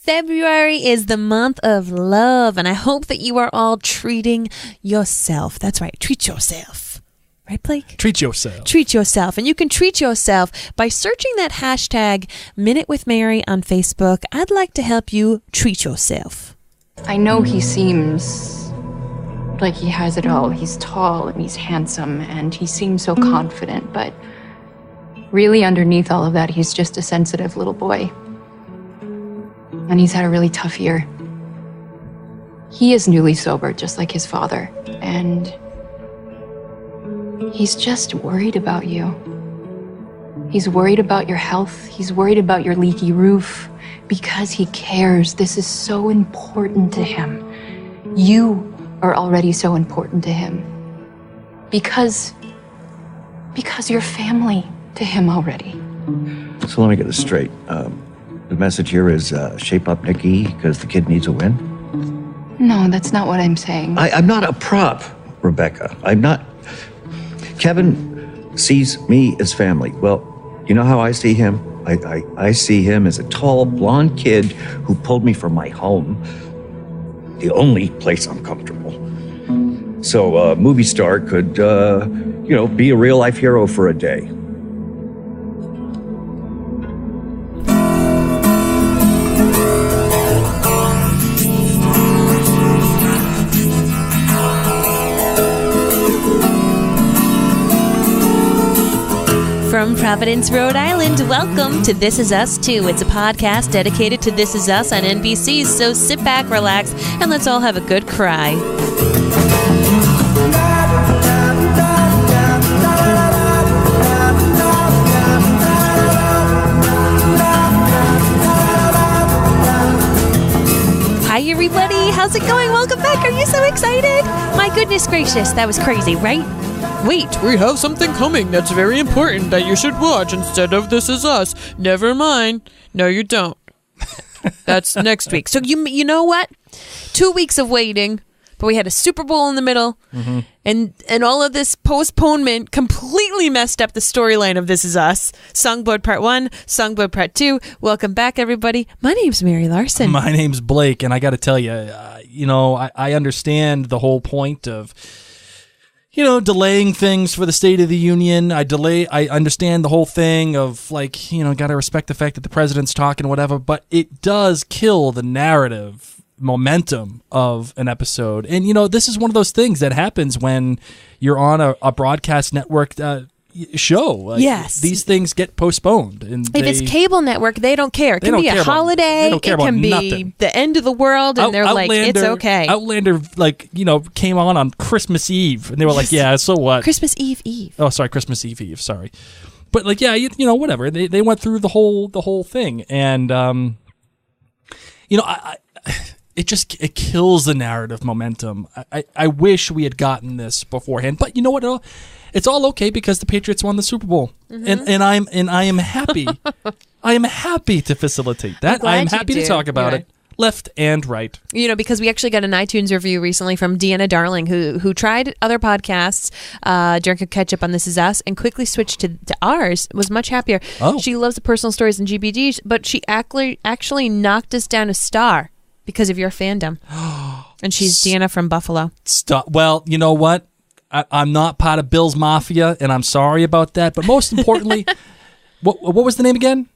February is the month of love, and I hope that you are all treating yourself. That's right, treat yourself. Right, Blake? Treat yourself. Treat yourself. And you can treat yourself by searching that hashtag Minute with Mary on Facebook. I'd like to help you treat yourself. I know he seems like he has it all. He's tall and he's handsome and he seems so confident, but really underneath all of that, he's just a sensitive little boy. And he's had a really tough year. He is newly sober, just like his father, and he's just worried about you. He's worried about your health. He's worried about your leaky roof because he cares. This is so important to him. You are already so important to him because you're family to him already. So let me get this straight. The message here is shape up, Nikki, because the kid needs a win? No, that's not what I'm saying. I'm not a prop, Rebecca. I'm not... Kevin sees me as family. Well, you know how I see him? I see him as a tall, blonde kid who pulled me from my home, the only place I'm comfortable. So a movie star could, be a real-life hero for a day. From Providence, Rhode Island, welcome to This Is Us 2. It's a podcast dedicated to This Is Us on NBC, so sit back, relax, and let's all have a good cry. Hi, everybody. How's it going? Welcome back. Are you so excited? My goodness gracious, that was crazy, right? Wait, we have something coming that's very important that you should watch instead of This Is Us. Never mind. No, you don't. That's next week. So you know what? 2 weeks of waiting, but we had a Super Bowl in the middle, and all of this postponement completely messed up the storyline of This Is Us. Songbird Part 1, Songbird Part 2. Welcome back, everybody. My name's Mary Larson. My name's Blake, and I got to tell you, I understand the whole point of... delaying things for the State of the Union. I understand the whole thing of got to respect the fact that the president's talking, whatever, but it does kill the narrative momentum of an episode. And, this is one of those things that happens when you're on a broadcast network show. Yes. These things get postponed. And if it's cable network, they don't care. It can be a holiday. They don't care it can about be nothing. the end of the world, and they're like, it's okay. Outlander, came on Christmas Eve, and they were like, yeah, so what? Christmas Eve. Oh, sorry, Christmas Eve, sorry. But whatever. They went through the whole thing, and it kills the narrative momentum. I wish we had gotten this beforehand, but you know what? It's all okay because the Patriots won the Super Bowl, and I am happy. I am happy to facilitate that. I am happy to talk about it, left and right. Because we actually got an iTunes review recently from Deanna Darling, who tried other podcasts, drank a ketchup on This Is Us, and quickly switched to ours. Was much happier. Oh. She loves the personal stories and GBGs, but she actually knocked us down a star because of your fandom. And she's Deanna from Buffalo. Stop. Well, you know what? I'm not part of Bill's Mafia, and I'm sorry about that. But most importantly, what was the name again?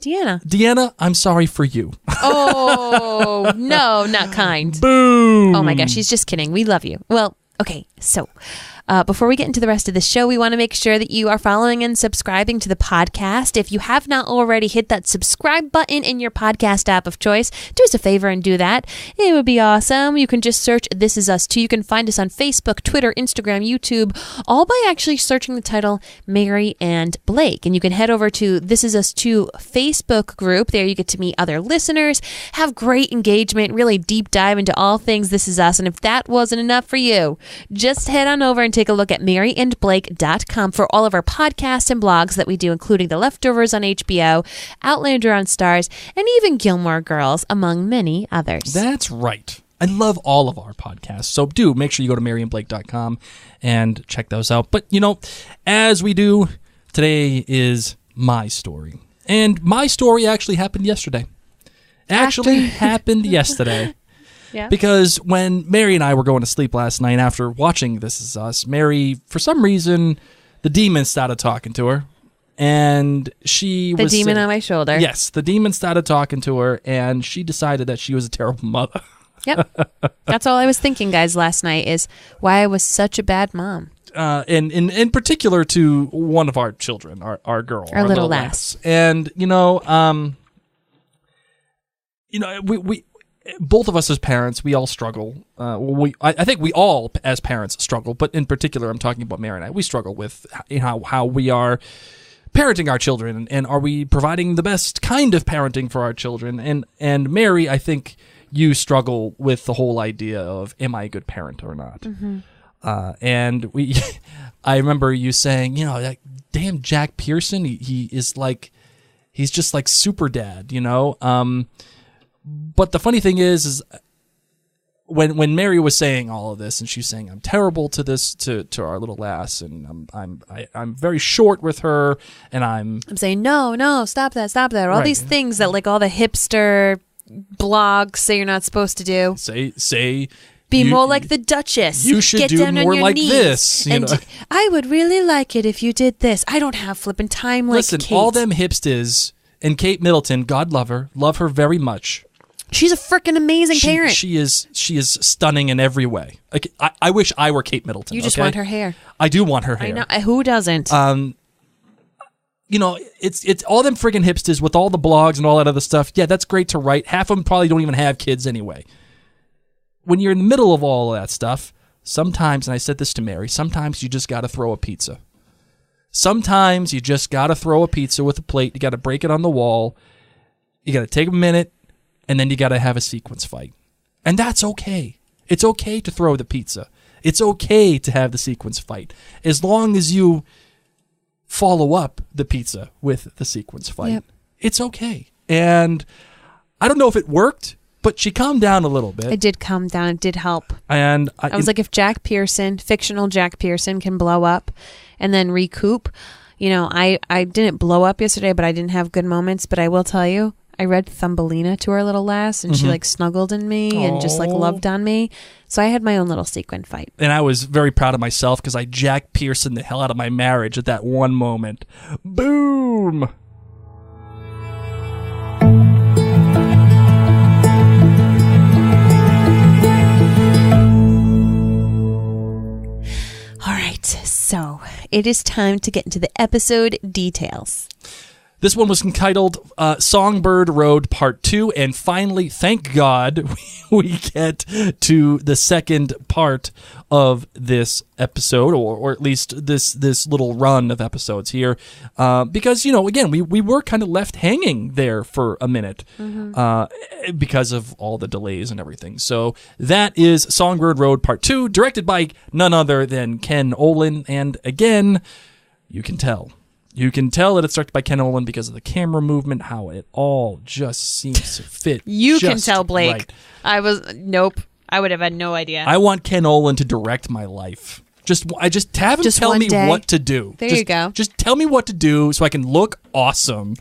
Deanna, I'm sorry for you. Oh, no, not kind. Boom. Oh, my gosh, she's just kidding. We love you. Well, okay, so... before we get into the rest of the show, we want to make sure that you are following and subscribing to the podcast. If you have not already, hit that subscribe button in your podcast app of choice. Do us a favor and do that. It would be awesome. You can just search This Is Us 2. You can find us on Facebook, Twitter, Instagram, YouTube, all by actually searching the title Mary and Blake. And you can head over to This Is Us 2 Facebook group. There you get to meet other listeners, have great engagement, really deep dive into all things This Is Us. And if that wasn't enough for you, just head on over and take a look at maryandblake.com for all of our podcasts and blogs that we do, including The Leftovers on HBO, Outlander on Stars, and even Gilmore Girls, among many others. That's right. I love all of our podcasts, so do make sure you go to maryandblake.com and check those out. But, as we do, today is my story. And my story actually happened yesterday. actually happened yesterday. Yeah. Because when Mary and I were going to sleep last night after watching This Is Us, Mary, for some reason, the demon started talking to her. And she The was demon on my shoulder. Yes, the demon started talking to her, and she decided that she was a terrible mother. Yep. That's all I was thinking, guys, last night is why I was such a bad mom. And in particular to one of our children, our girl. Our little lass. And, we both of us as parents, we all struggle. I think we all as parents struggle, but in particular, I'm talking about Mary and I. We struggle with how we are parenting our children, and are we providing the best kind of parenting for our children? And Mary, I think you struggle with the whole idea of, am I a good parent or not? Mm-hmm. And I remember you saying, that damn Jack Pearson, he is like, he's just like super dad, But the funny thing is when Mary was saying all of this, and she's saying, I'm terrible to this, to our little lass, and I'm very short with her, and I'm saying, no, stop that. All right. these things that like all the hipster blogs say you're not supposed to do. Say be more like the Duchess. You should Get do down more on your like knees. this. I would really like it if you did this. I don't have flipping time like Listen, Kate. all them hipsters, and Kate Middleton, God love her very much. She's a freaking amazing parent. She is stunning in every way. Like, I wish I were Kate Middleton. You just want her hair. I do want her hair. I know. Who doesn't? It's all them friggin' hipsters with all the blogs and all that other stuff. Yeah, that's great to write. Half of them probably don't even have kids anyway. When you're in the middle of all of that stuff, sometimes, and I said this to Mary, sometimes you just got to throw a pizza. Sometimes you just got to throw a pizza with a plate. You got to break it on the wall. You got to take a minute, and then you got to have a sequence fight. And that's okay. It's okay to throw the pizza. It's okay to have the sequence fight. As long as you follow up the pizza with the sequence fight. Yep. It's okay. And I don't know if it worked, but she calmed down a little bit. It did calm down. It did help. And I was like, if Jack Pearson, fictional Jack Pearson, can blow up and then recoup, I didn't blow up yesterday, but I didn't have good moments. But I will tell you, I read Thumbelina to our little lass, and she like snuggled in me and just like loved on me. So I had my own little sequin fight. And I was very proud of myself because I Jack Pearson the hell out of my marriage at that one moment. Boom! All right, so it is time to get into the episode details. This one was entitled Songbird Road Part 2, and finally, thank God, we get to the second part of this episode, or at least this little run of episodes here, because, again, we were kind of left hanging there for a minute because of all the delays and everything. So that is Songbird Road Part 2, directed by none other than Ken Olin, and again, you can tell. You can tell that it's directed by Ken Olin because of the camera movement, how it all just seems to fit. You can just tell, Blake. Right. Nope. I would have had no idea. I want Ken Olin to direct my life. Just have him tell me what to do. There you go. Just tell me what to do so I can look awesome.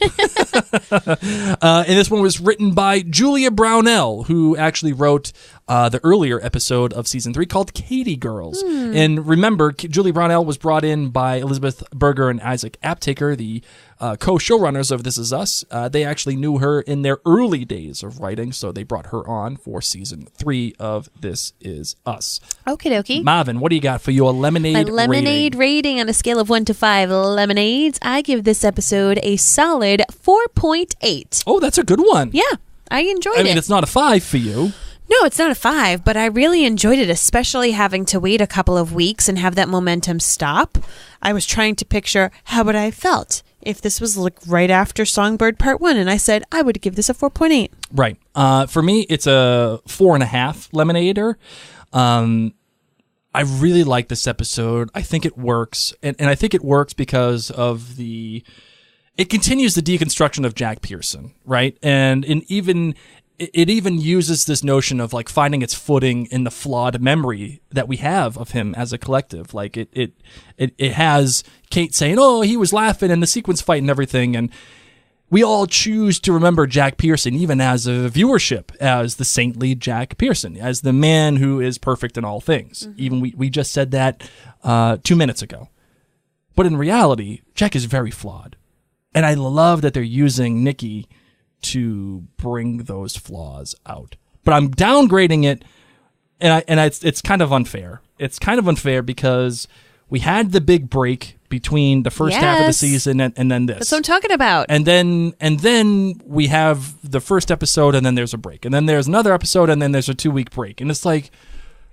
And this one was written by Julia Brownell, who actually wrote the earlier episode of season 3 called Katie Girls. And remember, Julia Brownell was brought in by Elizabeth Berger and Isaac Aptaker, the co-showrunners of This Is Us. They actually knew her in their early days of writing, so they brought her on for season 3 of This Is Us. Okie dokie. Marvin, what do you got for your lemonade rating on a scale of 1 to 5 lemonades? I give this episode a solid 4.8. Oh, that's a good one. Yeah, I enjoyed it. I mean, it's not a 5 for you. No, it's not a 5, but I really enjoyed it, especially having to wait a couple of weeks and have that momentum stop. I was trying to picture how would I have felt if this was like right after Songbird Part 1, and I said I would give this a 4.8. Right. For me, it's a 4.5 lemonader. I really like this episode. I think it works, and I think it works because of it continues the deconstruction of Jack Pearson, right? And it even uses this notion of like finding its footing in the flawed memory that we have of him as a collective. Like it has Kate saying, "Oh, he was laughing in the sequence fight and everything," and we all choose to remember Jack Pearson, even as a viewership, as the saintly Jack Pearson, as the man who is perfect in all things. Even we just said that 2 minutes ago. But in reality, Jack is very flawed. And I love that they're using Nikki to bring those flaws out. But I'm downgrading it, and it's kind of unfair. It's kind of unfair because we had the big break between the first half of the season and then this. That's what I'm talking about. And then we have the first episode, and then there's a break, and then there's another episode, and then there's a 2-week break, and it's like,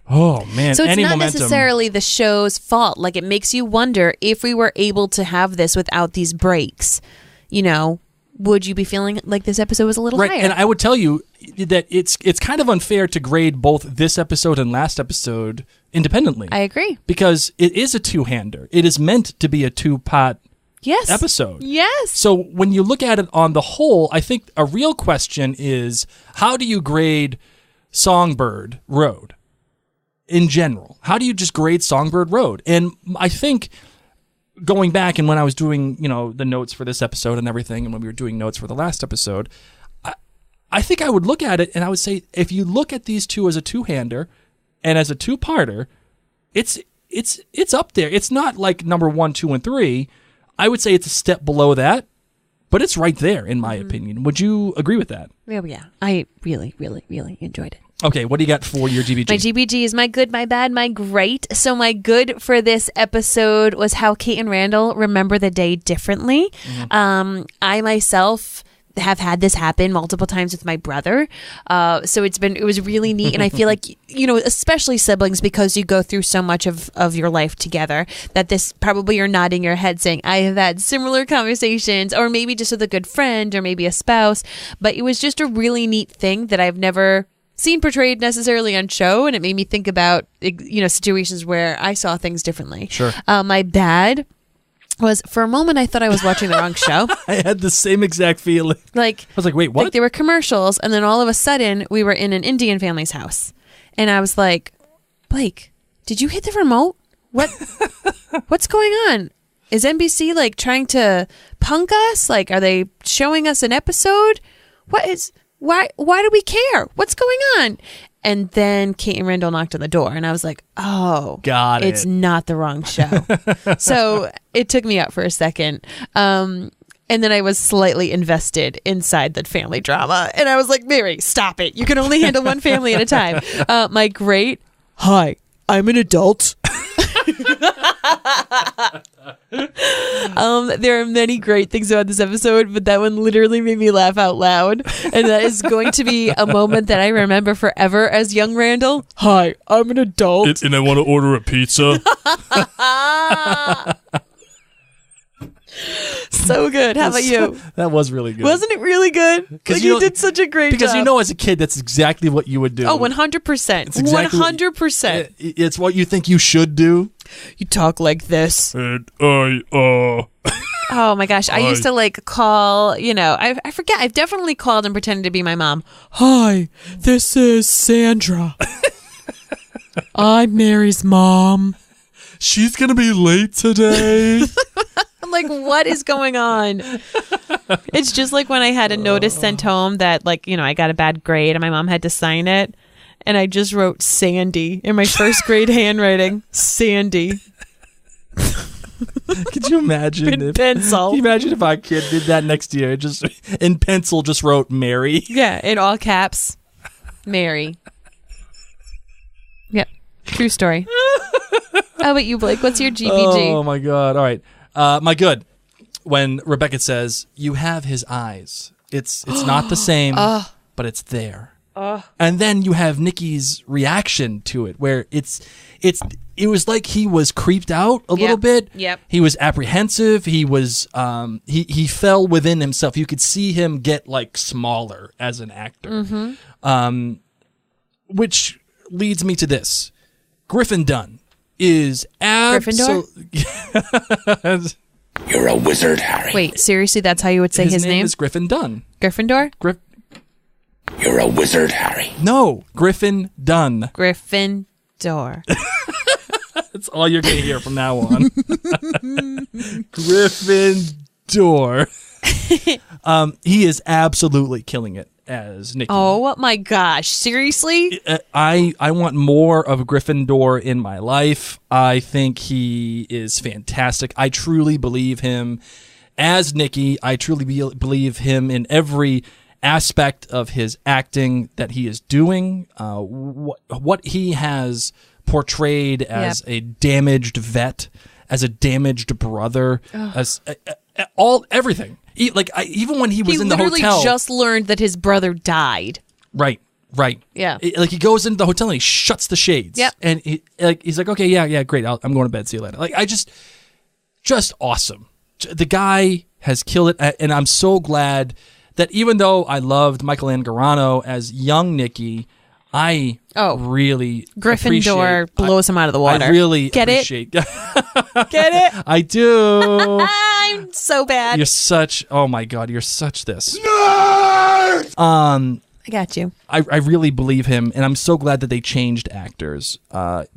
oh man, so it's any not momentum. necessarily the show's fault. Like, it makes you wonder, if we were able to have this without these breaks, would you be feeling like this episode was a little higher? And I would tell you that it's kind of unfair to grade both this episode and last episode independently. I agree. Because it is a two-hander. It is meant to be a two-pot episode. Yes. So when you look at it on the whole, I think a real question is, how do you grade Songbird Road in general? How do you just grade Songbird Road? And I think, going back and when I was doing, the notes for this episode and everything, and when we were doing notes for the last episode, I think I would look at it and I would say, if you look at these two as a two-hander and as a two-parter, it's up there. It's not like number 1, 2, and 3. I would say it's a step below that, but it's right there in my opinion. Would you agree with that? Oh, yeah. I really, really, really enjoyed it. Okay, what do you got for your GBG? My GBG is my good, my bad, my great. So my good for this episode was how Kate and Randall remember the day differently. I myself have had this happen multiple times with my brother. So it was really neat. And I feel like, especially siblings, because you go through so much of your life together, that this probably you're nodding your head saying, I have had similar conversations, or maybe just with a good friend or maybe a spouse. But it was just a really neat thing that I've never seen portrayed necessarily on show. And it made me think about, situations where I saw things differently. Sure. My bad was, for a moment, I thought I was watching the wrong show. I had the same exact feeling. I was like, wait, what? Like, there were commercials, and then all of a sudden, we were in an Indian family's house. And I was like, Blake, did you hit the remote? What's going on? Is NBC, trying to punk us? Are they showing us an episode? Why do we care? What's going on? And then Kate and Randall knocked on the door, and I was like, oh, it's not the wrong show. So it took me out for a second. And then I was slightly invested inside that family drama. And I was like, Mary, stop it. You can only handle one family at a time. My great, hi, I'm an adult. There are many great things about this episode, but that one literally made me laugh out loud, and that is going to be a moment that I remember forever as young Randall. Hi, I'm an adult, and I want to order a pizza. So good. How about you? That was really good. Wasn't it really good? You did such a great job. Because as a kid, that's exactly what you would do. Oh, 100%. It's exactly 100%. It's what you think you should do. You talk like this. And oh my gosh. I used to call, I forget. I've definitely called and pretended to be my mom. Hi, this is Sandra. I'm Mary's mom. She's going to be late today. I'm like, what is going on? It's just like when I had a notice sent home that, I got a bad grade and my mom had to sign it. And I just wrote Sandy in my first grade handwriting. Sandy. Could you imagine? In pencil. Can you imagine if our kid did that next year? Just in pencil, just wrote Mary. Yeah, in all caps. Mary. Yep. True story. How about you, Blake? What's your GBG? Oh, my God. All right. My good. When Rebecca says, you have his eyes. It's not the same, but it's there. And then you have Nikki's reaction to it, where it was like he was creeped out a little bit. Yep. He was apprehensive. He was he fell within himself. You could see him get smaller as an actor. Which leads me to this. Griffin Dunne is Gryffindor? You're a wizard, Harry. Wait, seriously, that's how you would say his name? Is Griffin Dunne. Gryffindor? You're a wizard, Harry. No, Griffin Dunne. Gryffindor. That's all you're going to hear from now on. Gryffindor. He is absolutely killing it as Nicky. Oh my gosh. Seriously? I want more of Gryffindor in my life. I think he is fantastic. I truly believe him as Nicky. I truly believe him in every aspect of his acting that he is doing. What he has portrayed as a damaged vet, as a damaged brother, as everything. Even when he was in the hotel, he literally just learned that his brother died. Right. Yeah. He goes into the hotel and he shuts the shades. Yep. And he's like, okay, yeah, great. I'm going to bed. See you later. Just awesome. The guy has killed it, and I'm so glad that even though I loved Michael Angarano as young Nicky, I really Gryffindor blows him out of the water. I really Get appreciate it? Get it? I do. I'm so bad. You're such. Oh my God, you're such this. I got you. I really believe him, and I'm so glad that they changed actors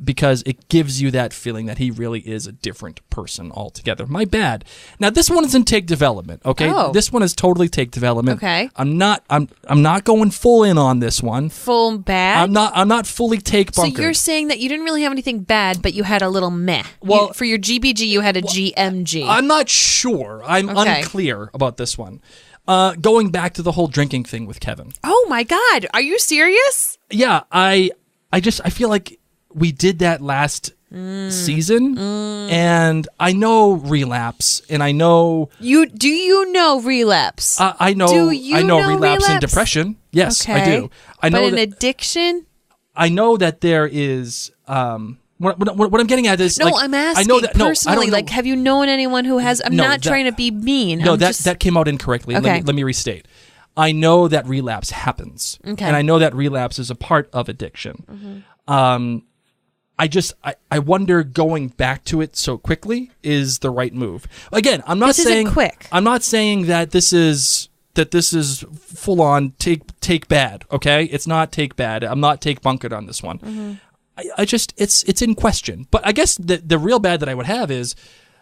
because it gives you that feeling that he really is a different person altogether. My bad. Now this one is in take development. Okay, this one is totally take development. Okay, I'm not going full in on this one. Full bad. I'm not fully take bunkered. So you're saying that you didn't really have anything bad, but you had a little meh. Well, for your GBG, you had a GMG. I'm not sure. I'm unclear about this one. Going back to the whole drinking thing with Kevin. Oh my God, are you serious? Yeah, I feel like we did that last season, and I know relapse, and I know Do you know relapse? I know. I know relapse and depression. Yes, okay. I do. I know but an addiction. I know that there is. What I'm getting at is I'm asking. I know that personally. Have you known anyone who has? I'm not trying to be mean. No, that came out incorrectly. Okay. Let me restate. I know that relapse happens, and I know that relapse is a part of addiction. Mm-hmm. I wonder going back to it so quickly is the right move. Again, I'm not saying quick. I'm not saying that this is full on take bad. Okay, it's not take bad. I'm not take bunkered on this one. Mm-hmm. I just it's in question. But I guess the real bad that I would have is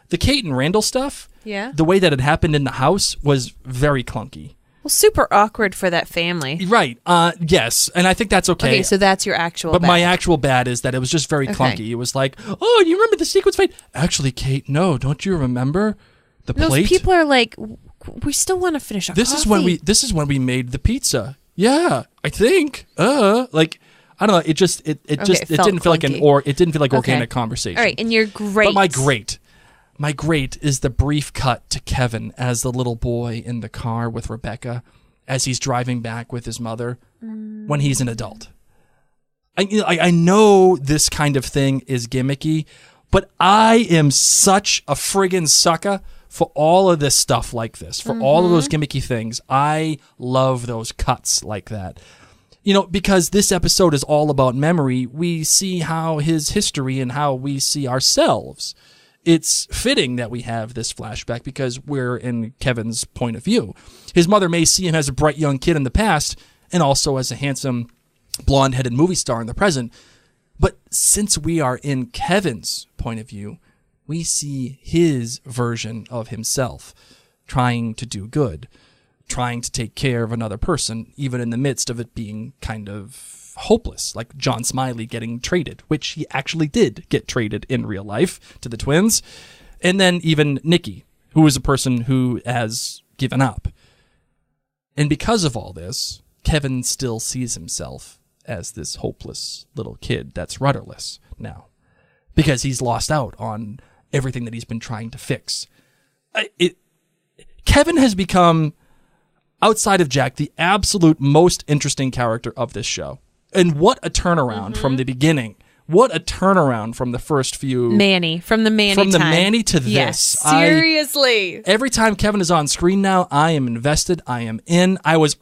the Kate and Randall stuff. Yeah. The way that it happened in the house was very clunky. Well, super awkward for that family. Right. Yes. And I think that's okay. Okay, so that's your actual bad. But my actual bad is that it was just very clunky. It was like, oh, you remember the sequence fight? Actually, Kate, no. Don't you remember the plate? Those people are like, we still want to finish our coffee. This is when we made the pizza. Yeah, I think. I don't know. It didn't feel like organic conversation. All right, and you're great. But my great is the brief cut to Kevin as the little boy in the car with Rebecca as he's driving back with his mother when he's an adult. I know this kind of thing is gimmicky, but I am such a friggin' sucker for all of this stuff like this, for all of those gimmicky things. I love those cuts like that. Because this episode is all about memory, we see how his history and how we see ourselves. It's fitting that we have this flashback because we're in Kevin's point of view. His mother may see him as a bright young kid in the past and also as a handsome, blonde-headed movie star in the present. But since we are in Kevin's point of view, we see his version of himself trying to do good, trying to take care of another person, even in the midst of it being kind of hopeless, like John Smiley getting traded, which he actually did get traded in real life to the Twins. And then even Nicky, who is a person who has given up. And because of all this, Kevin still sees himself as this hopeless little kid that's rudderless now, because he's lost out on everything that he's been trying to fix. Kevin has become, outside of Jack, the absolute most interesting character of this show. And what a turnaround from the beginning. What a turnaround from the first few... From the Manny to this. Yes, seriously. Every time Kevin is on screen now, I am invested. I am in. I was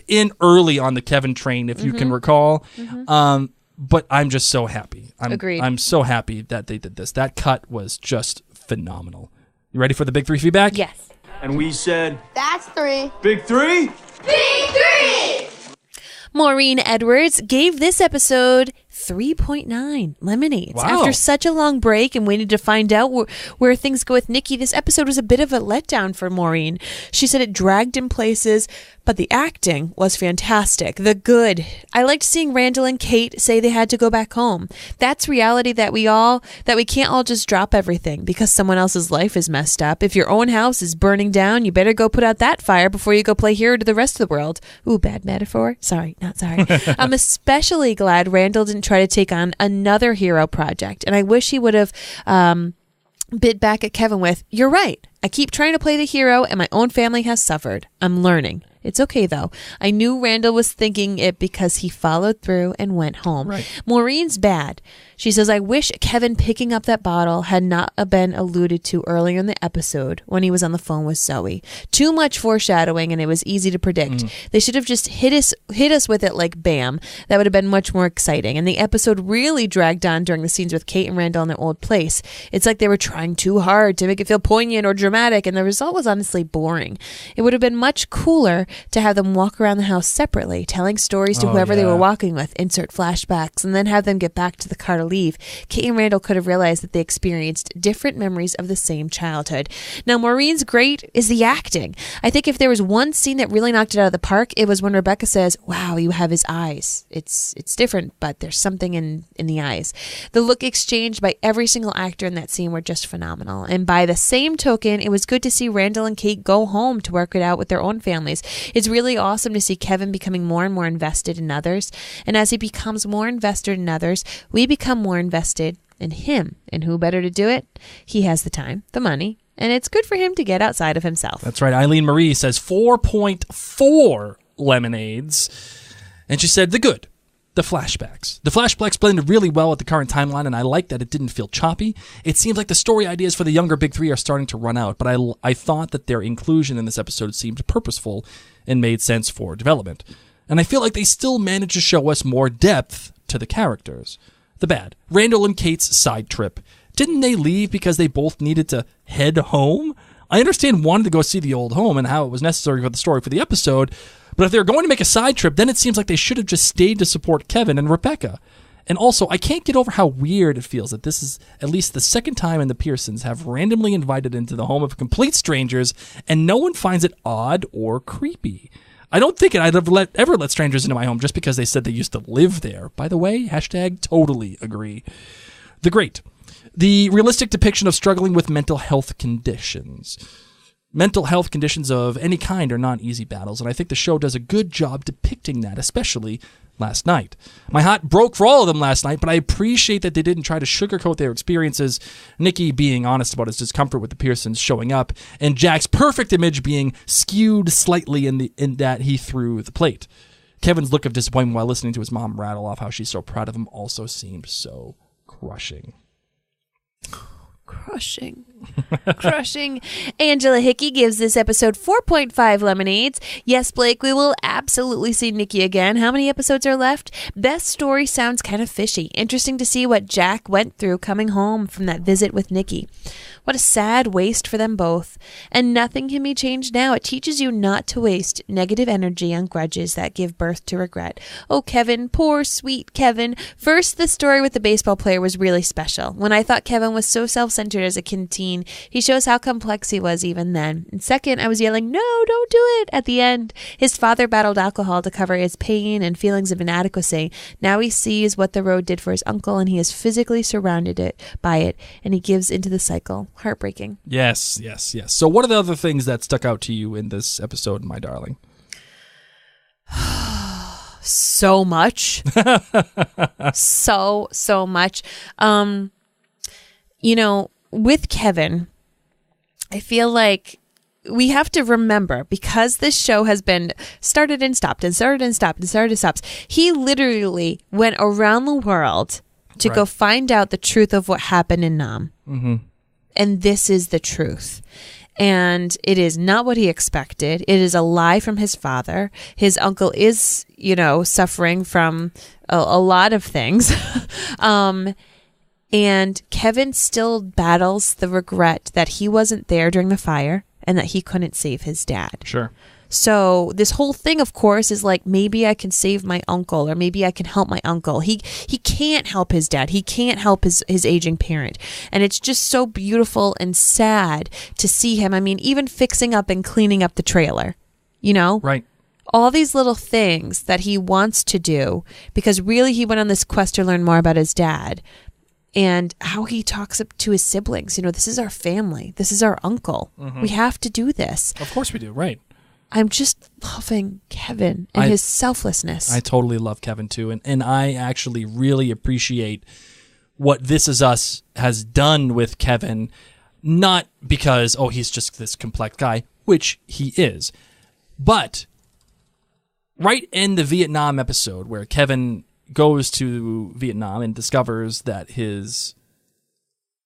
in early on the Kevin train, if you can recall. But I'm just so happy. Agreed. I'm so happy that they did this. That cut was just phenomenal. You ready for the big three feedback? Yes. And we said... That's 3. Big 3? Big 3! Maureen Edwards gave this episode 3.9 lemonades. Wow. After such a long break and waiting to find out where things go with Nikki, this episode was a bit of a letdown for Maureen. She said it dragged in places, but the acting was fantastic. The good. I liked seeing Randall and Kate say they had to go back home. That's reality that we can't all just drop everything because someone else's life is messed up. If your own house is burning down, you better go put out that fire before you go play hero to the rest of the world. Ooh, bad metaphor. Sorry, not sorry. I'm especially glad Randall didn't try to take on another hero project. And I wish he would have bit back at Kevin with, "You're right. I keep trying to play the hero and my own family has suffered. I'm learning. It's okay, though. I knew Randall was thinking it because he followed through and went home." Right. Maureen's bad. She says, "I wish Kevin picking up that bottle had not been alluded to earlier in the episode when he was on the phone with Zoe. Too much foreshadowing and it was easy to predict. They should have just hit us with it like bam. That would have been much more exciting. And the episode really dragged on during the scenes with Kate and Randall in their old place. It's like they were trying too hard to make it feel poignant or dramatic, and the result was honestly boring. It would have been much cooler to have them walk around the house separately, telling stories to whoever they were walking with, insert flashbacks, and then have them get back to the car to leave. Kate and Randall could have realized that they experienced different memories of the same childhood." Now, Maureen's great is the acting. I think if there was one scene that really knocked it out of the park, it was when Rebecca says, "Wow, you have his eyes. It's different, but there's something in the eyes." The look exchanged by every single actor in that scene were just phenomenal. And by the same token, it was good to see Randall and Kate go home to work it out with their own families. It's really awesome to see Kevin becoming more and more invested in others. And as he becomes more invested in others, we become more invested in him. And who better to do it? He has the time, the money, and it's good for him to get outside of himself. That's right. Eileen Marie says 4.4 lemonades. And she said the good. The flashbacks. The flashbacks blended really well with the current timeline, and I like that it didn't feel choppy. It seems like the story ideas for the younger Big Three are starting to run out, but I thought that their inclusion in this episode seemed purposeful and made sense for development. And I feel like they still managed to show us more depth to the characters. The bad. Randall and Kate's side trip. Didn't they leave because they both needed to head home? I understand wanting to go see the old home and how it was necessary for the story for the episode, but if they're going to make a side trip, then it seems like they should have just stayed to support Kevin and Rebecca. And also, I can't get over how weird it feels that this is at least the second time in the Pearsons have randomly invited into the home of complete strangers, and no one finds it odd or creepy. I don't think I'd have ever let strangers into my home just because they said they used to live there. By the way, #totally agree. The great. The realistic depiction of struggling with mental health conditions. Mental health conditions of any kind are not easy battles, and I think the show does a good job depicting that, especially last night. My heart broke for all of them last night, but I appreciate that they didn't try to sugarcoat their experiences, Nicky being honest about his discomfort with the Pearsons showing up, and Jack's perfect image being skewed slightly in that he threw the plate. Kevin's look of disappointment while listening to his mom rattle off how she's so proud of him also seemed so crushing. Crushing. Angela Hickey gives this episode 4.5 lemonades. Yes, Blake, we will absolutely see Nikki again. How many episodes are left? Best story sounds kind of fishy. Interesting to see what Jack went through coming home from that visit with Nikki. What a sad waste for them both. And nothing can be changed now. It teaches you not to waste negative energy on grudges that give birth to regret. Oh, Kevin, poor, sweet Kevin. First, the story with the baseball player was really special. When I thought Kevin was so self-centered as a kid teen, he shows how complex he was even then. And second, I was yelling, "No, don't do it," at the end. His father battled alcohol to cover his pain and feelings of inadequacy. Now he sees what the road did for his uncle, and he is physically surrounded by it, and he gives into the cycle. Heartbreaking. Yes. So what are the other things that stuck out to you in this episode, my darling? So much. so much. With Kevin, I feel like we have to remember, because this show has been started and stopped and started and stopped and started and stops, he literally went around the world to go find out the truth of what happened in Nam. Mm-hmm. And this is the truth. And it is not what he expected. It is a lie from his father. His uncle is, suffering from a lot of things. And Kevin still battles the regret that he wasn't there during the fire and that he couldn't save his dad. Sure. So this whole thing, of course, is like, maybe I can save my uncle, or maybe I can help my uncle. He can't help his dad. He can't help his aging parent. And it's just so beautiful and sad to see him. I mean, even fixing up and cleaning up the trailer, you know? Right. All these little things that he wants to do, because really he went on this quest to learn more about his dad and how he talks up to his siblings. You know, this is our family. This is our uncle. We have to do this. Of course we do. Right. I'm just loving Kevin and his selflessness. I totally love Kevin too. And I actually really appreciate what This Is Us has done with Kevin, not because, oh, he's just this complex guy, which he is, but right in the Vietnam episode where Kevin goes to Vietnam and discovers that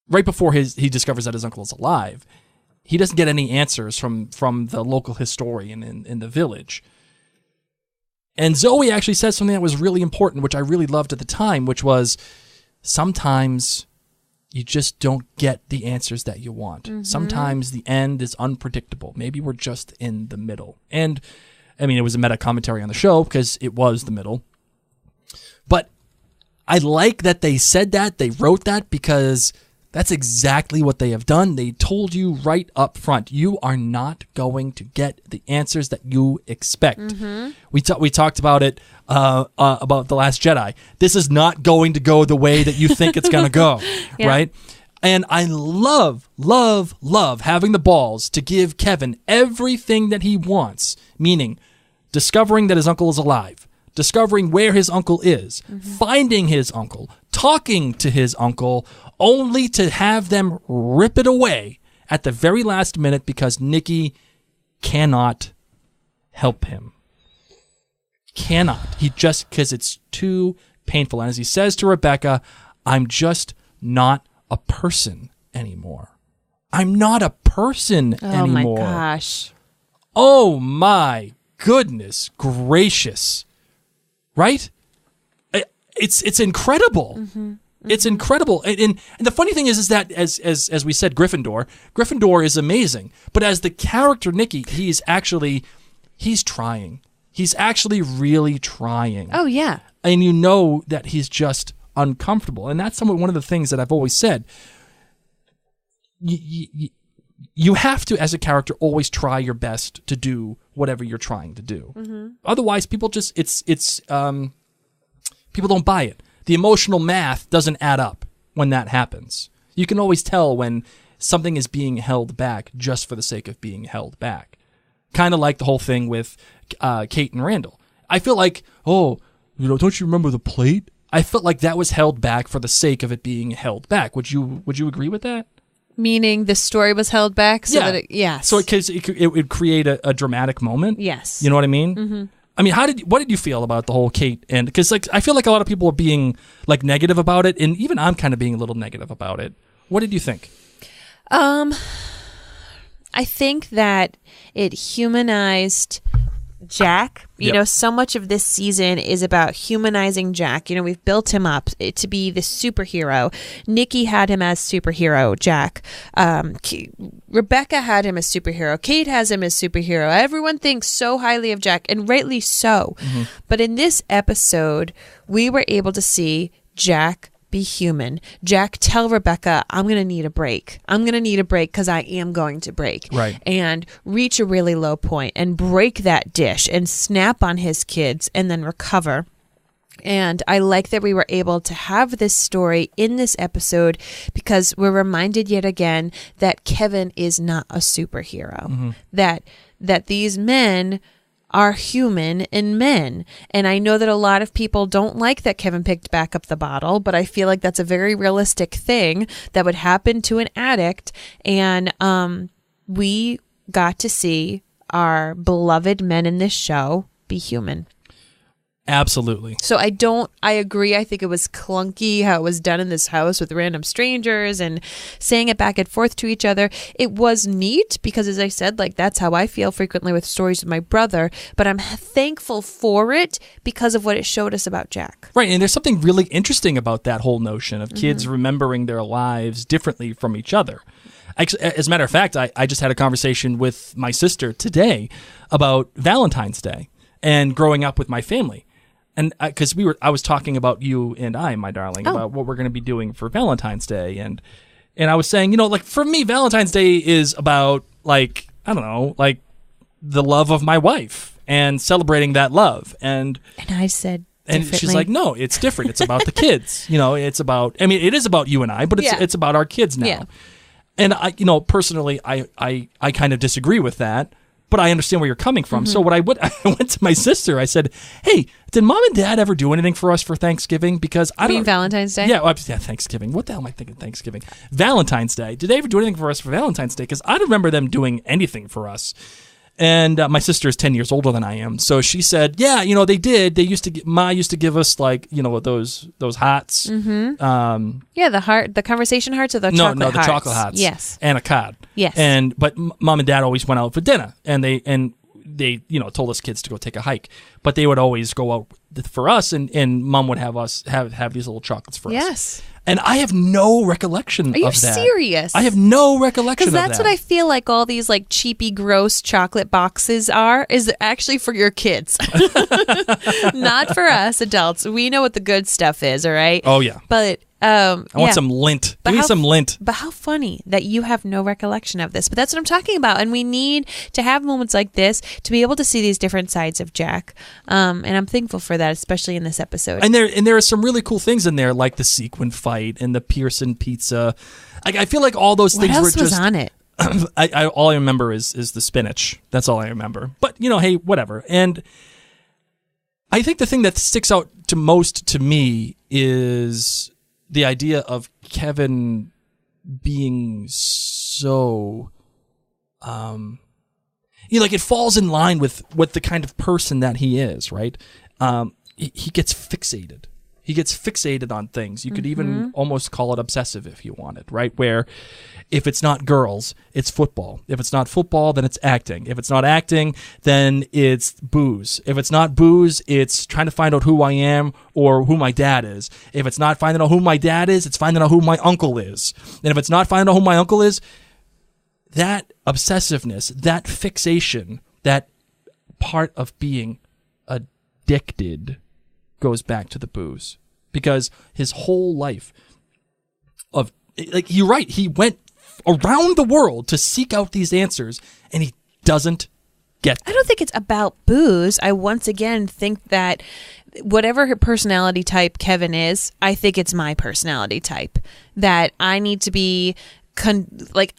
right before he discovers that his uncle is alive, he doesn't get any answers from the local historian in the village. And Zoe actually said something that was really important, which I really loved at the time, which was, sometimes you just don't get the answers that you want. Sometimes the end is unpredictable. Maybe we're just in the middle. And I mean, it was a meta commentary on the show because it was the middle. But I like that they said that, they wrote that, because that's exactly what they have done. They told you right up front, you are not going to get the answers that you expect. We talked about it, about The Last Jedi. This is not going to go the way that you think it's going to go, right? And I love, love, love having the balls to give Kevin everything that he wants, meaning discovering that his uncle is alive, discovering where his uncle is, finding his uncle, talking to his uncle, only to have them rip it away at the very last minute because Nikki cannot help him. Cannot. Because it's too painful. And as he says to Rebecca, I'm just not a person anymore. I'm not a person anymore. Oh my gosh. Oh my goodness gracious. Right? It's incredible. It's incredible. And the funny thing is that as we said, Gryffindor is amazing. But as the character Nikki, he's trying. He's actually really trying. Oh yeah. And you know that he's just uncomfortable. And that's one of the things that I've always said. You have to, as a character, always try your best to do whatever you're trying to do. Otherwise, people just people don't buy it. The emotional math doesn't add up when that happens. You can always tell when something is being held back just for the sake of being held back. Kind of like the whole thing with Kate and Randall. I feel like, don't you remember the plate? I felt like that was held back for the sake of it being held back. Would you agree with that? Meaning the story was held back so that yes. So it would create a dramatic moment. Yes. You know what I mean? I mean, what did you feel about the whole Kate and because I feel like a lot of people are being negative about it, and even I'm kind of being a little negative about it. What did you think? I think that it humanized Jack. You know, so much of this season is about humanizing Jack. You know, we've built him up to be the superhero. Nikki had him as superhero, Jack. Rebecca had him as superhero. Kate has him as superhero. Everyone thinks so highly of Jack, and rightly so. But in this episode, we were able to see Jack be human. Jack tell Rebecca, I'm going to need a break. I'm going to need a break because I am going to break. Right. And reach a really low point and break that dish and snap on his kids and then recover. And I like that we were able to have this story in this episode because we're reminded yet again that Kevin is not a superhero. That these men are human and men. And I know that a lot of people don't like that Kevin picked back up the bottle, but I feel like that's a very realistic thing that would happen to an addict. And we got to see our beloved men in this show be human. Absolutely. So I agree. I think it was clunky how it was done in this house with random strangers and saying it back and forth to each other. It was neat because, as I said, like that's how I feel frequently with stories with my brother, but I'm thankful for it because of what it showed us about Jack. Right. And there's something really interesting about that whole notion of kids remembering their lives differently from each other. Actually, as a matter of fact, I just had a conversation with my sister today about Valentine's Day and growing up with my family. And because I was talking about you and I, my darling, about what we're going to be doing for Valentine's Day, and I was saying, like for me, Valentine's Day is about like I don't know, like the love of my wife and celebrating that love. And I said, and she's like, no, it's different. It's about the kids. It's about. I mean, it is about you and I, but it's about our kids now. Yeah. And I, personally, I kind of disagree with that. But I understand where you're coming from. So I went to my sister. I said, "Hey, did Mom and Dad ever do anything for us for Thanksgiving? Because I don't." Valentine's Day. Yeah, Thanksgiving. What the hell am I thinking? Thanksgiving, Valentine's Day. Did they ever do anything for us for Valentine's Day? Because I don't remember them doing anything for us. And my sister is 10 years older than I am, so she said, "Yeah, they did. They used to. Ma used to give us like those hearts. The conversation hearts or the chocolate hearts? No, the chocolate hearts. Yes, and a card. Yes, but Mom and Dad always went out for dinner, and they told us kids to go take a hike, but they would always go out for us, and Mom would have us have these little chocolates for us. Yes. And I have no recollection of that. Are you serious? I have no recollection of that. Because that's what I feel like all these like cheapy, gross chocolate boxes is actually for your kids. Not for us adults. We know what the good stuff is, all right? Oh, yeah. But I want some lint. Give me some lint. But how funny that you have no recollection of this. But that's what I'm talking about. And we need to have moments like this to be able to see these different sides of Jack. And I'm thankful for that, especially in this episode. And there are some really cool things in there, like the sequin fight and the Pearson pizza. I feel like all those things were just... What else was on it? All I remember is the spinach. That's all I remember. But, hey, whatever. And I think the thing that sticks out most to me is the idea of Kevin being so, like it falls in line with the kind of person that he is, right? He gets fixated. He gets fixated on things. You could even almost call it obsessive if you wanted, right? Where if it's not girls, it's football. If it's not football, then it's acting. If it's not acting, then it's booze. If it's not booze, it's trying to find out who I am or who my dad is. If it's not finding out who my dad is, it's finding out who my uncle is. And if it's not finding out who my uncle is, that obsessiveness, that fixation, that part of being addicted goes back to the booze. Because his whole life of, like, you're right, he went around the world to seek out these answers, and he doesn't get them. I don't think it's about booze. I once again think that whatever her personality type Kevin is, I think it's my personality type. That I need to be,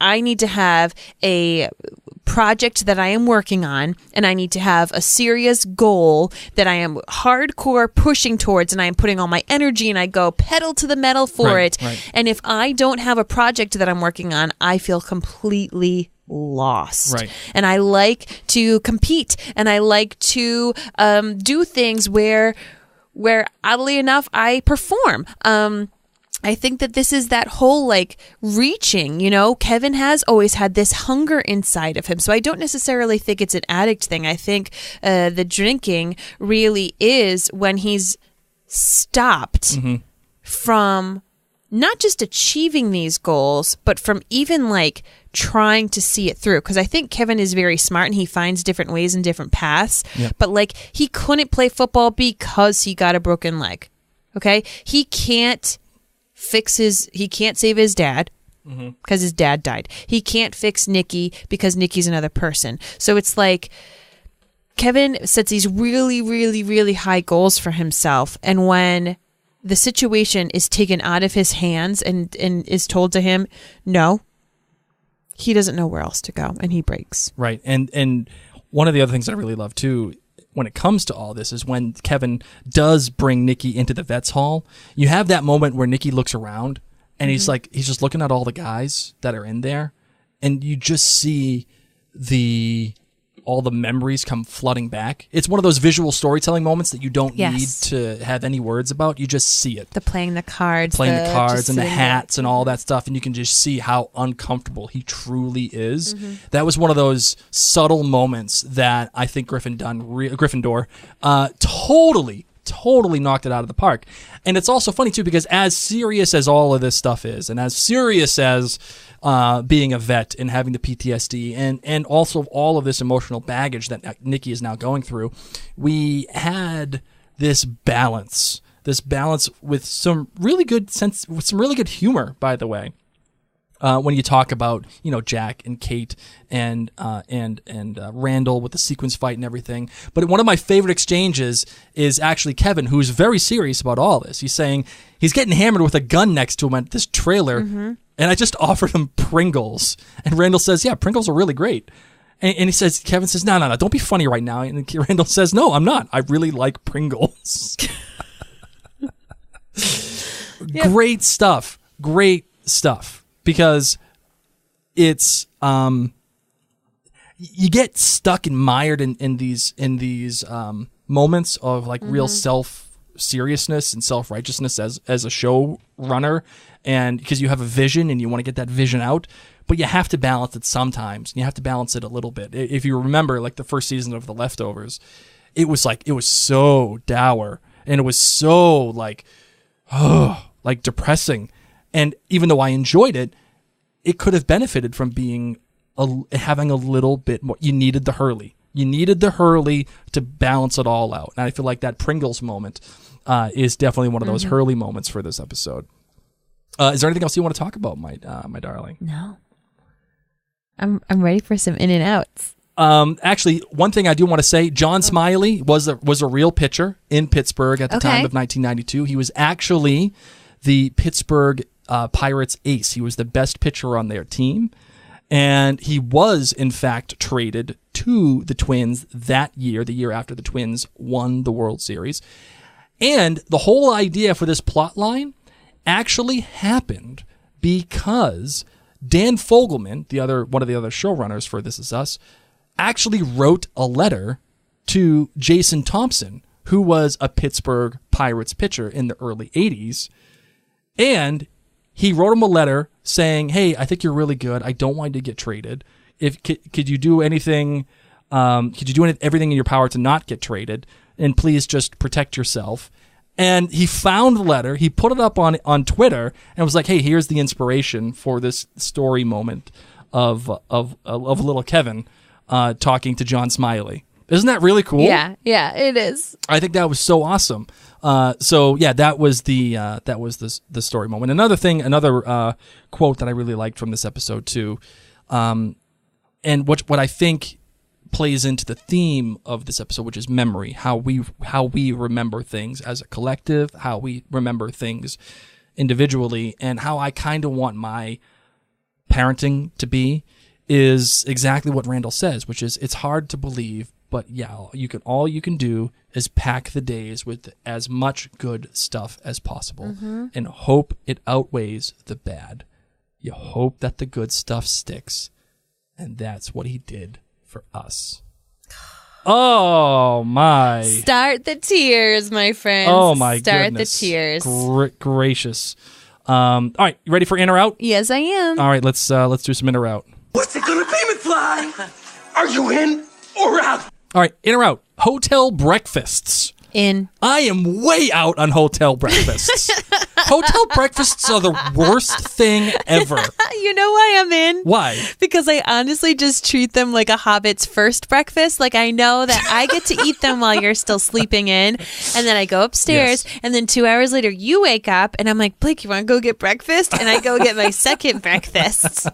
I need to have a project that I am working on, and I need to have a serious goal that I am hardcore pushing towards, and I am putting all my energy, and I go pedal to the metal for it. Right. And if I don't have a project that I'm working on, I feel completely lost. Right. And I like to compete, and I like to do things where oddly enough I perform. I think that this is that whole like reaching, Kevin has always had this hunger inside of him. So I don't necessarily think it's an addict thing. I think the drinking really is when he's stopped from not just achieving these goals, but from even like trying to see it through. Because I think Kevin is very smart and he finds different ways and different paths. Yep. But like he couldn't play football because he got a broken leg. Okay? He can't save his dad because his dad died. He can't fix Nikki because Nikki's another person. So it's like Kevin sets these really, really, really high goals for himself. And when the situation is taken out of his hands and is told to him, no, he doesn't know where else to go, and he breaks. Right. And one of the other things I really love too, when it comes to all this, is when Kevin does bring Nikki into the vet's hall. You have that moment where Nikki looks around and he's just looking at all the guys that are in there, and you just see the all the memories come flooding back. It's one of those visual storytelling moments that you don't Yes. need to have any words about. You just see it. The playing the cards. Playing the cards just and the sitting hats and all that stuff, and you can just see how uncomfortable he truly is. Mm-hmm. That was one of those subtle moments that I think Gryffindor totally knocked it out of the park. And it's also funny too, because as serious as all of this stuff is, and as serious as being a vet and having the PTSD and also all of this emotional baggage that Nikki is now going through, we had this balance with some really good humor, by the way. When you talk about, Jack and Kate and Randall with the sequence fight and everything. But one of my favorite exchanges is actually Kevin, who's very serious about all this. He's saying he's getting hammered with a gun next to him at this trailer, and I just offered him Pringles. And Randall says, yeah, Pringles are really great. And Kevin says, no, don't be funny right now. And Randall says, no, I'm not. I really like Pringles. Yep. Great stuff. Because it's you get stuck and mired in these moments of like real self seriousness and self righteousness as a show runner, and because you have a vision and you want to get that vision out, but you have to balance it sometimes. You have to balance it a little bit. If you remember, like the first season of The Leftovers, it was so dour and it was so like depressing. And even though I enjoyed it, it could have benefited from having a little bit more. You needed the Hurley. To balance it all out. And I feel like that Pringles moment is definitely one of those Hurley moments for this episode. Is there anything else you want to talk about, my darling? No. I'm ready for some in and outs. Actually, one thing I do want to say, John Smiley was a real pitcher in Pittsburgh at the time of 1992. He was actually the Pittsburgh Pirates ace. He was the best pitcher on their team, and he was in fact traded to the Twins that year, the year after the Twins won the World Series. And the whole idea for this plot line actually happened because Dan Fogelman, one of the other showrunners for This Is Us, actually wrote a letter to Jason Thompson, who was a Pittsburgh Pirates pitcher in the early 80s, and he wrote him a letter saying, hey, I think you're really good. I don't want you to get traded. Could you do anything? Could you do everything in your power to not get traded? And please just protect yourself. And he found the letter. He put it up on Twitter and was like, hey, here's the inspiration for this story moment of little Kevin talking to John Smiley. Isn't that really cool? Yeah, it is. I think that was so awesome. So yeah, that was the story moment. Another quote that I really liked from this episode too, and what I think plays into the theme of this episode, which is memory, how we remember things as a collective, how we remember things individually, and how I kind of want my parenting to be, is exactly what Randall says, which is it's hard to believe, but yeah, all you can do is pack the days with as much good stuff as possible and hope it outweighs the bad. You hope that the good stuff sticks, and that's what he did for us. Oh my! Start the tears, my friends. Oh my Start goodness! The tears. Gracious. All right, you ready for in or out? Yes, I am. All right, let's do some in or out. What's it gonna be, McFly? Are you in or out? All right, in or out? Hotel breakfasts. In. I am way out on hotel breakfasts. Hotel breakfasts are the worst thing ever. You know why I'm in? Why? Because I honestly just treat them like a hobbit's first breakfast. Like, I know that I get to eat them while you're still sleeping in, and then I go upstairs, and then 2 hours later you wake up, and I'm like, Blake, you want to go get breakfast? And I go get my second breakfast.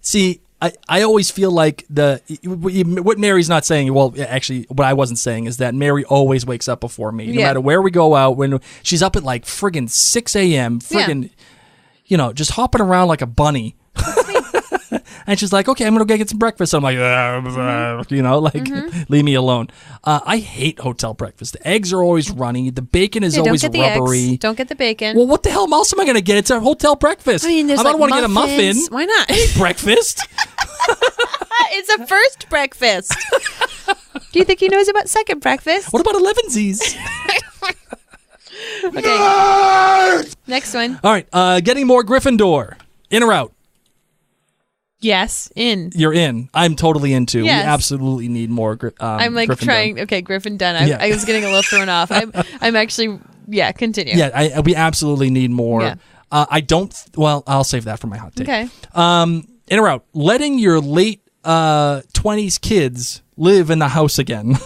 See, I always feel like what Mary's not saying, well, actually, what I wasn't saying is that Mary always wakes up before me. No matter where we go out, when she's up at like friggin' 6 a.m., just hopping around like a bunny. And she's like, okay, I'm going to go get some breakfast. I'm like, leave me alone. I hate hotel breakfast. The eggs are always runny. The bacon is always don't get the rubbery. Eggs. Don't get the bacon. Well, what the hell else am I going to get? It's a hotel breakfast. I mean, there's I don't want to get a muffins. muffin. Why not? I hate breakfast. It's a first breakfast. Do you think he knows about second breakfast? What about 11sies? Okay. Next one. All right. Getting more Gryffindor. In or out? Yes, in. You're in. I'm totally into. Yes. We absolutely need more. I'm like Griffin trying. Dunne. Okay, Griffin Dunne. I was getting a little thrown off. I'm actually. Yeah, continue. Yeah, we absolutely need more. Yeah. I don't. Well, I'll save that for my hot take. Okay. In or out? Letting your late 20s kids live in the house again.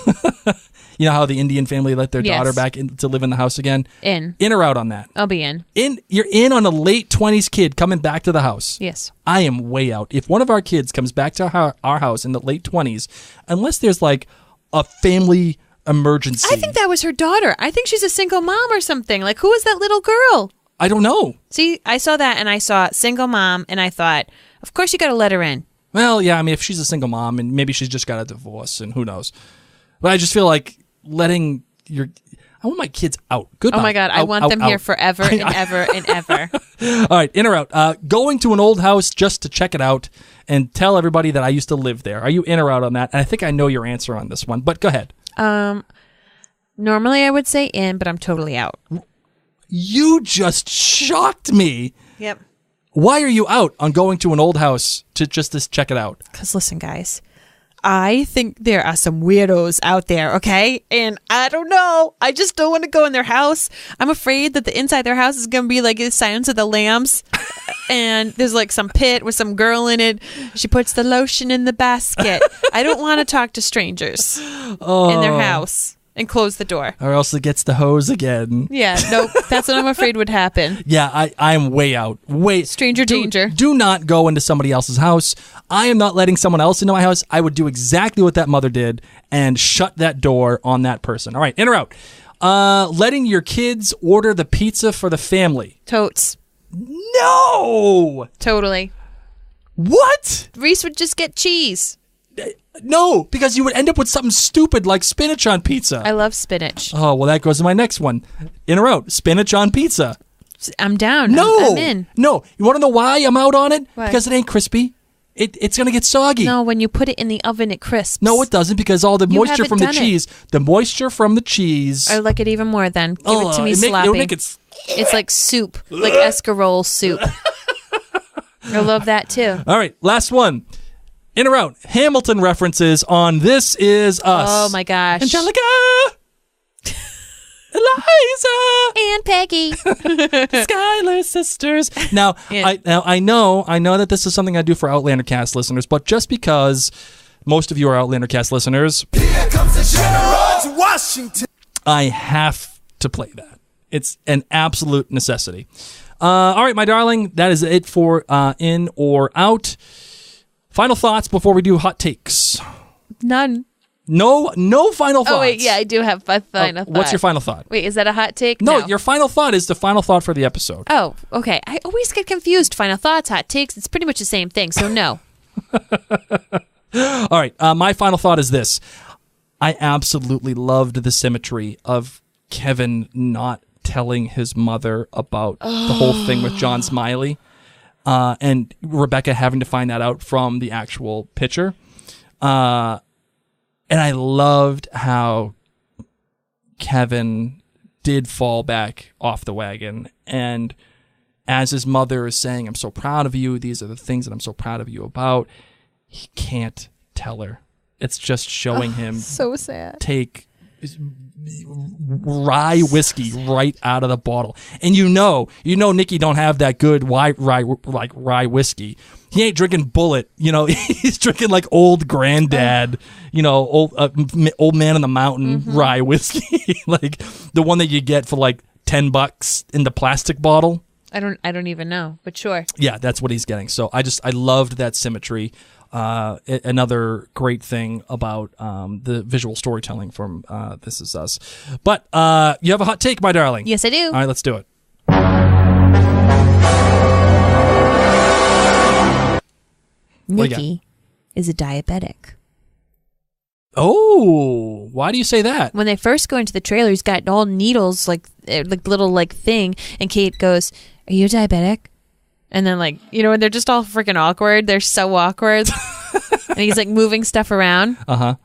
You know how the Indian family let their daughter back in to live in the house again? In. In or out on that? I'll be in. You're in on a late 20s kid coming back to the house. Yes. I am way out. If one of our kids comes back to our house in the late 20s, unless there's like a family emergency. I think that was her daughter. I think she's a single mom or something. Like, who is that little girl? I don't know. See, I saw that and I saw single mom and I thought, of course you got to let her in. Well, yeah, I mean, if she's a single mom and maybe she's just got a divorce and who knows. But I just feel like letting I want my kids out. Goodbye. Oh my God, I want them here forever and ever and ever. All right, in or out? Going to an old house just to check it out and tell everybody that I used to live there. Are you in or out on that? And I think I know your answer on this one, but go ahead. Normally I would say in, but I'm totally out. You just shocked me. Yep. Why are you out on going to an old house to check it out? Because listen, guys, I think there are some weirdos out there, okay? And I don't know. I just don't want to go in their house. I'm afraid that the inside their house is going to be like the Silence of the Lambs. And there's like some pit with some girl in it. She puts the lotion in the basket. I don't want to talk to strangers in their house and close the door. Or else it gets the hose again. Yeah, nope. That's what I'm afraid would happen. Yeah, I'm way out. Stranger danger. Do not go into somebody else's house. I am not letting someone else into my house. I would do exactly what that mother did and shut that door on that person. All right, in or out? Letting your kids order the pizza for the family. Totes. No! Totally. What? Reese would just get cheese. No, because you would end up with something stupid like spinach on pizza. I love spinach. Oh, well, that goes to my next one. In or out? Spinach on pizza. I'm down. No. I'm in. No. You want to know why I'm out on it? Why? Because it ain't crispy. It's going to get soggy. No, when you put it in the oven, it crisps. No, it doesn't, because all the You moisture haven't from the done it. cheese, the moisture from the cheese. I like it even more then. Give it to me sloppy. It's like soup, like escarole soup. I love that too. All right, last one. In or out? Hamilton references on This Is Us. Oh my gosh. Angelica! Eliza! And Peggy. Skylar sisters. Now, Yeah. I know that this is something I do for Outlander Cast listeners, but just because most of you are Outlander Cast listeners, Here comes the General Washington. I have to play that. It's an absolute necessity. All right, my darling, that is it for In or Out. Final thoughts before we do hot takes. None. No final thoughts. Oh, wait. Yeah, I do have a final thought. What's your final thought? Wait, is that a hot take? No, your final thought is the final thought for the episode. Oh, okay. I always get confused. Final thoughts, hot takes. It's pretty much the same thing, so no. All right, my final thought is this. I absolutely loved the symmetry of Kevin not telling his mother about the whole thing with John Smiley, and Rebecca having to find that out from the actual pitcher. And I loved how Kevin did fall back off the wagon. And as his mother is saying, I'm so proud of you. These are the things that I'm so proud of you about. He can't tell her. It's just showing him So sad. take rye whiskey right out of the bottle. And you know Nikki don't have that good rye whiskey. He ain't drinking Bullet, he's drinking like old granddad, old man in the mountain rye whiskey, like the one that you get for like $10 in the plastic bottle. I don't even know, but sure. Yeah, that's what he's getting. So I loved that symmetry. Another great thing about the visual storytelling from This Is Us. But you have a hot take, my darling. Yes, I do. All right, let's do it. Nikki is a diabetic. Oh, why do you say that? When they first go into the trailer, he's got all needles, like little thing, and Kate goes, "Are you diabetic?" And then and they're just all freaking awkward. They're so awkward. and he's like moving stuff around. Do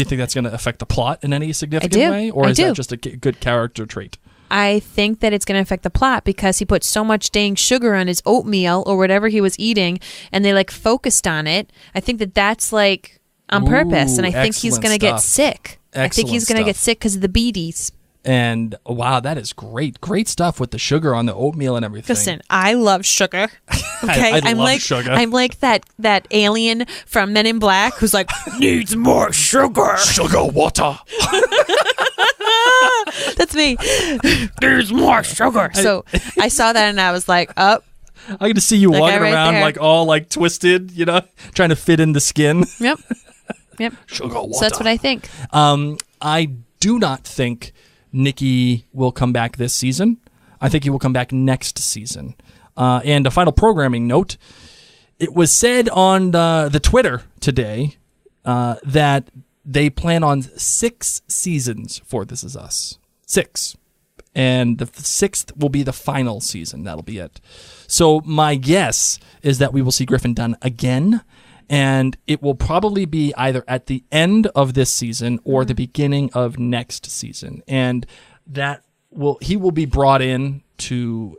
you think that's going to affect the plot in any significant way? Or is that just a good character trait? I think that it's going to affect the plot because he put so much dang sugar on his oatmeal or whatever he was eating, and they like focused on it. I think that that's like on purpose, and I think he's going to get sick. I think he's going to get sick because of the beaties. And wow, that is great stuff with the sugar on the oatmeal and everything. Listen, I love sugar. Okay, I love sugar. I'm like that alien from Men in Black who's like needs more sugar. Sugar water. That's me. There's more sugar. So I saw that and I was like, oh. I get to see you walking right around there. like all like twisted, trying to fit in the skin. Yep. Sugar water. So that's what I think. I do not think Nicky will come back this season. I think he will come back next season. And a final programming note, it was said on the Twitter today that they plan on 6 seasons for This Is Us. 6. And the 6th will be the final season. That'll be it. So my guess is that we will see Griffin Dunne again, and it will probably be either at the end of this season or the beginning of next season. And he will be brought in to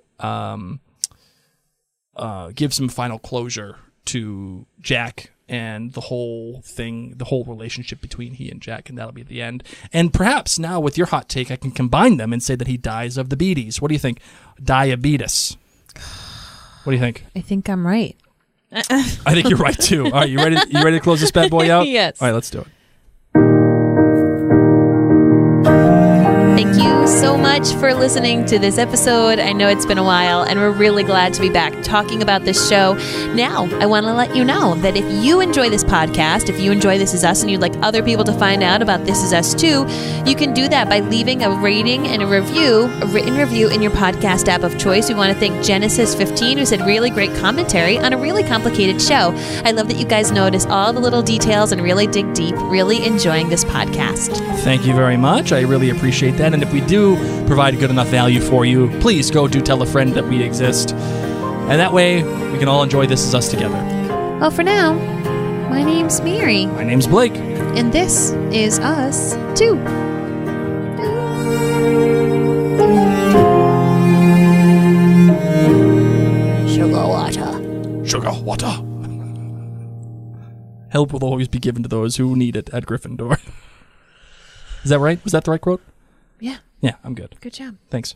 give some final closure to Jack and the whole relationship between he and Jack, and that'll be the end. And perhaps now with your hot take, I can combine them and say that he dies of the beaties. What do you think? Diabetes. What do you think? I think I'm right. I think you're right too. All right, you ready? You ready to close this bad boy out? Yes. All right, let's do it. Thank you so much for listening to this episode. I know it's been a while, and we're really glad to be back talking about this show. Now, I want to let you know that if you enjoy this podcast, if you enjoy This Is Us, and you'd like other people to find out about This Is Us too, you can do that by leaving a rating and a written review in your podcast app of choice. We want to thank Genesis15, who said really great commentary on a really complicated show. I love that you guys notice all the little details and really dig deep, really enjoying this podcast. Thank you very much. I really appreciate that. And if we do provide good enough value for you, please go do tell a friend that we exist. And that way, we can all enjoy This Is Us together. Well, for now, my name's Mary. My name's Blake. And this is Us too. Sugar water. Sugar water. Help will always be given to those who need it at Gryffindor. Is that right? Was that the right quote? Yeah. Yeah, I'm good. Good job. Thanks.